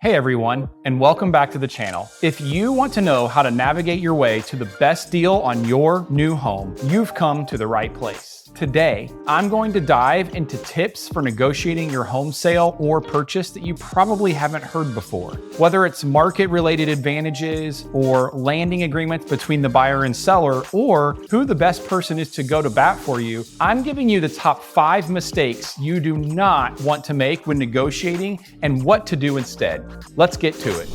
Hey everyone, and welcome back to the channel. If you want to know how to navigate your way to the best deal on your new home, you've come to the right place. Today, I'm going to dive into tips for negotiating your home sale or purchase that you probably haven't heard before. Whether it's market-related advantages or landing agreements between the buyer and seller, or who the best person is to go to bat for you, I'm giving you the top 5 mistakes you do not want to make when negotiating and what to do instead. Let's get to it.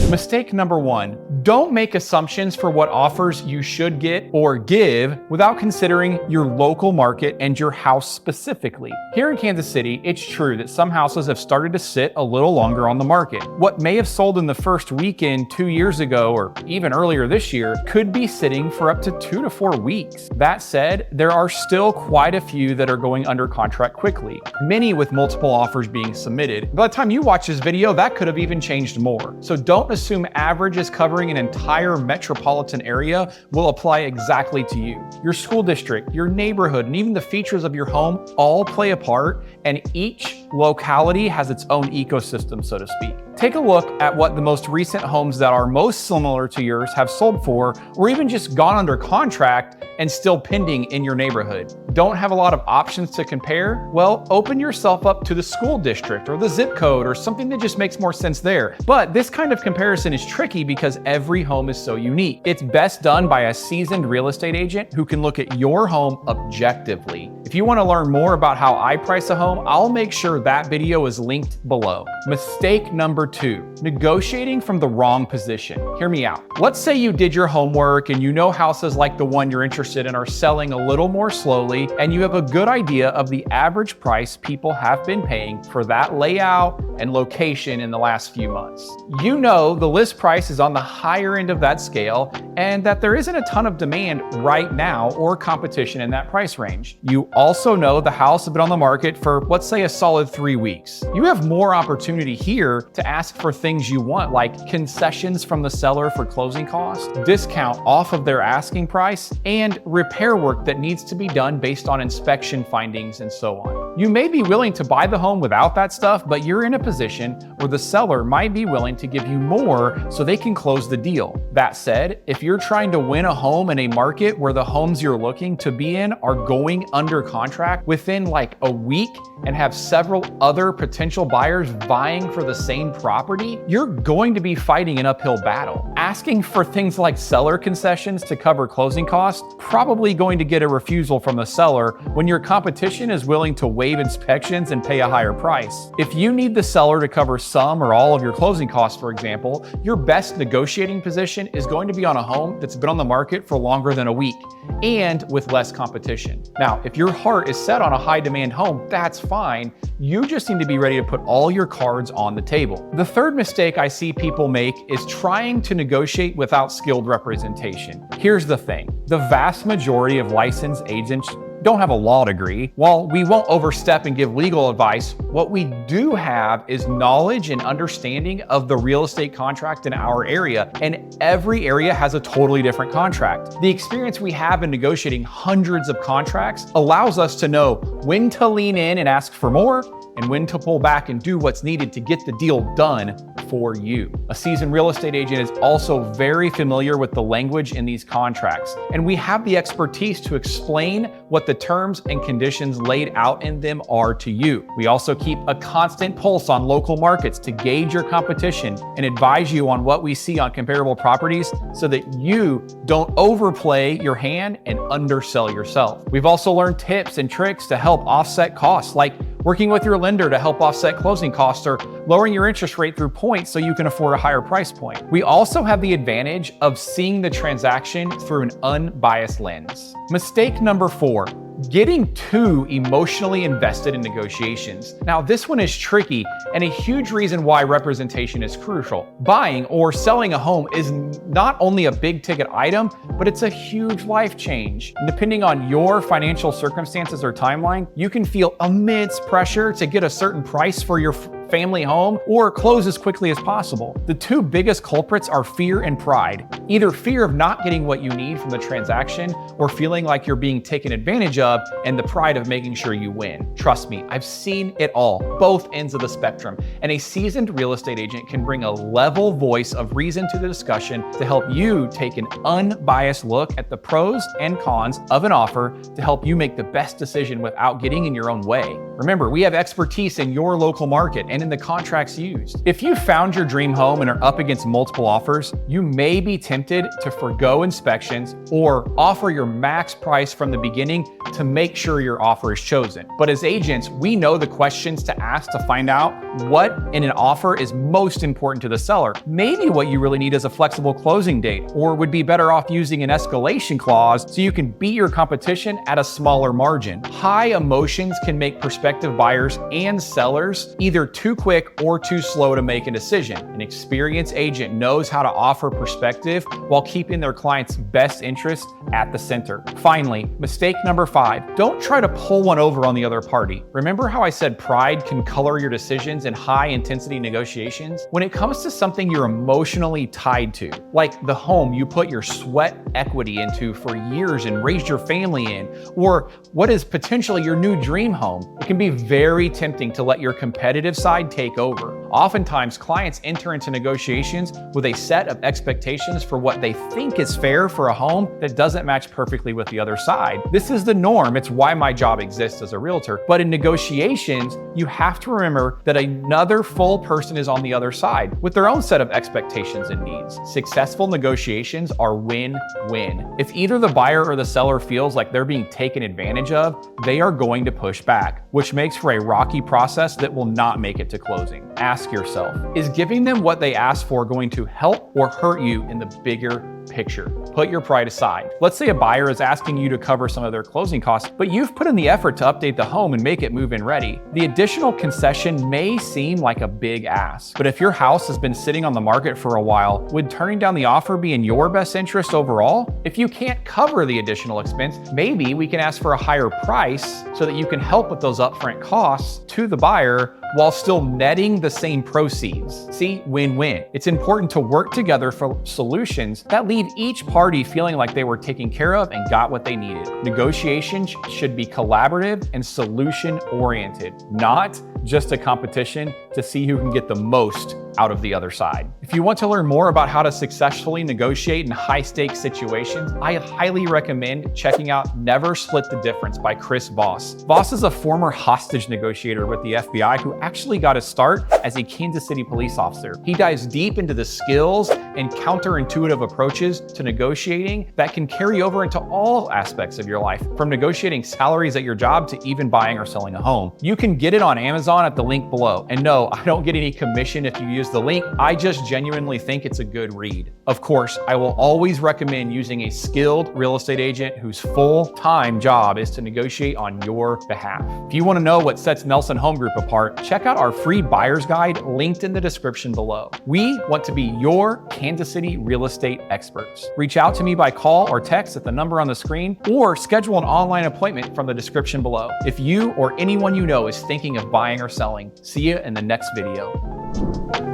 Mistake number 1, don't make assumptions for what offers you should get or give without considering your local market and your house specifically. Here in Kansas City, it's true that some houses have started to sit a little longer on the market. What may have sold in the first weekend 2 years ago or even earlier this year could be sitting for up to 2 to 4 weeks. That said, there are still quite a few that are going under contract quickly, many with multiple offers being submitted. By the time you watch this video, that could have even changed more. So don't assume averages covering an entire metropolitan area will apply exactly to you. Your school district, your neighborhood, and even the features of your home all play a part, and each locality has its own ecosystem, so to speak. Take a look at what the most recent homes that are most similar to yours have sold for, or even just gone under contract and still pending in your neighborhood. Don't have a lot of options to compare? Well, open yourself up to the school district or the zip code or something that just makes more sense there. But this kind of comparison is tricky because every home is so unique. It's best done by a seasoned real estate agent who can look at your home objectively. If you want to learn more about how I price a home, I'll make sure that video is linked below. Mistake number 2, negotiating from the wrong position. Hear me out. Let's say you did your homework and you know houses like the one you're interested in are selling a little more slowly, and you have a good idea of the average price people have been paying for that layout and location in the last few months. You know the list price is on the higher end of that scale and that there isn't a ton of demand right now or competition in that price range. You also know the house has been on the market for, let's say, a solid 3 weeks. You have more opportunity here to ask for things you want, like concessions from the seller for closing costs, discount off of their asking price, and repair work that needs to be done based on inspection findings and so on. You may be willing to buy the home without that stuff, but you're in a position where the seller might be willing to give you more so they can close the deal. That said, if you're trying to win a home in a market where the homes you're looking to be in are going under contract within like a week and have several other potential buyers vying for the same property, you're going to be fighting an uphill battle. Asking for things like seller concessions to cover closing costs, probably going to get a refusal from the seller when your competition is willing to waive inspections and pay a higher price. If you need the seller to cover some or all of your closing costs, for example, your best negotiating position is going to be on a home that's been on the market for longer than a week and with less competition. Now, if your heart is set on a high demand home, that's fine. You just need to be ready to put all your cards on the table. The third mistake I see people make is trying to negotiate without skilled representation. Here's the thing. The vast majority of licensed agents don't have a law degree. While we won't overstep and give legal advice, what we do have is knowledge and understanding of the real estate contract in our area, and every area has a totally different contract. The experience we have in negotiating hundreds of contracts allows us to know when to lean in and ask for more and when to pull back and do what's needed to get the deal done for you. A seasoned real estate agent is also very familiar with the language in these contracts, and we have the expertise to explain what the terms and conditions laid out in them are to you. We also keep a constant pulse on local markets to gauge your competition and advise you on what we see on comparable properties so that you don't overplay your hand and undersell yourself. We've also learned tips and tricks to help offset costs, like working with your lender to help offset closing costs or lowering your interest rate through points so you can afford a higher price point. We also have the advantage of seeing the transaction through an unbiased lens. Mistake number 4, getting too emotionally invested in negotiations. Now, this one is tricky and a huge reason why representation is crucial. Buying or selling a home is not only a big ticket item, but it's a huge life change. And depending on your financial circumstances or timeline, you can feel immense pressure to get a certain price for your family home or close as quickly as possible. The two biggest culprits are fear and pride. Either fear of not getting what you need from the transaction or feeling like you're being taken advantage of, and the pride of making sure you win. Trust me, I've seen it all, both ends of the spectrum, and a seasoned real estate agent can bring a level voice of reason to the discussion to help you take an unbiased look at the pros and cons of an offer to help you make the best decision without getting in your own way. Remember, we have expertise in your local market and in the contracts used. If you found your dream home and are up against multiple offers, you may be tempted to forgo inspections or offer your max price from the beginning to make sure your offer is chosen. But as agents, we know the questions to ask to find out what in an offer is most important to the seller. Maybe what you really need is a flexible closing date, or would be better off using an escalation clause so you can beat your competition at a smaller margin. High emotions can make prospective buyers and sellers either too quick or too slow to make a decision. An experienced agent knows how to offer perspective while keeping their client's best interest at the center. Finally, mistake number 5, don't try to pull one over on the other party. Remember how I said pride can color your decisions in high intensity negotiations? When it comes to something you're emotionally tied to, like the home you put your sweat equity into for years and raised your family in, or what is potentially your new dream home, it can be very tempting to let your competitive side take over. Oftentimes, clients enter into negotiations with a set of expectations for what they think is fair for a home that doesn't match perfectly with the other side. This is the norm. It's why my job exists as a realtor. But in negotiations, you have to remember that another full person is on the other side with their own set of expectations and needs. Successful negotiations are win-win. If either the buyer or the seller feels like they're being taken advantage of, they are going to push back, which makes for a rocky process that will not make it to closing. Ask yourself, is giving them what they asked for going to help or hurt you in the bigger picture? Put your pride aside. Let's say a buyer is asking you to cover some of their closing costs, but you've put in the effort to update the home and make it move-in ready. The additional concession may seem like a big ask, but if your house has been sitting on the market for a while, would turning down the offer be in your best interest overall? If you can't cover the additional expense, maybe we can ask for a higher price so that you can help with those upfront costs to the buyer while still netting the same proceeds. See, win-win. It's important to work together for solutions that leave each party feeling like they were taken care of and got what they needed. Negotiations should be collaborative and solution-oriented, not just a competition to see who can get the most out of the other side. If you want to learn more about how to successfully negotiate in high-stakes situations, I highly recommend checking out Never Split the Difference by Chris Voss. Voss is a former hostage negotiator with the FBI who actually got his start as a Kansas City police officer. He dives deep into the skills and counterintuitive approaches to negotiating that can carry over into all aspects of your life, from negotiating salaries at your job to even buying or selling a home. You can get it on Amazon at the link below. And no, I don't get any commission if you use the link. I just genuinely think it's a good read. Of course, I will always recommend using a skilled real estate agent whose full-time job is to negotiate on your behalf. If you want to know what sets Nelson Home Group apart, check out our free buyer's guide linked in the description below. We want to be your Kansas City real estate experts. Reach out to me by call or text at the number on the screen, or schedule an online appointment from the description below. If you or anyone you know is thinking of buying or selling, see you in the next video.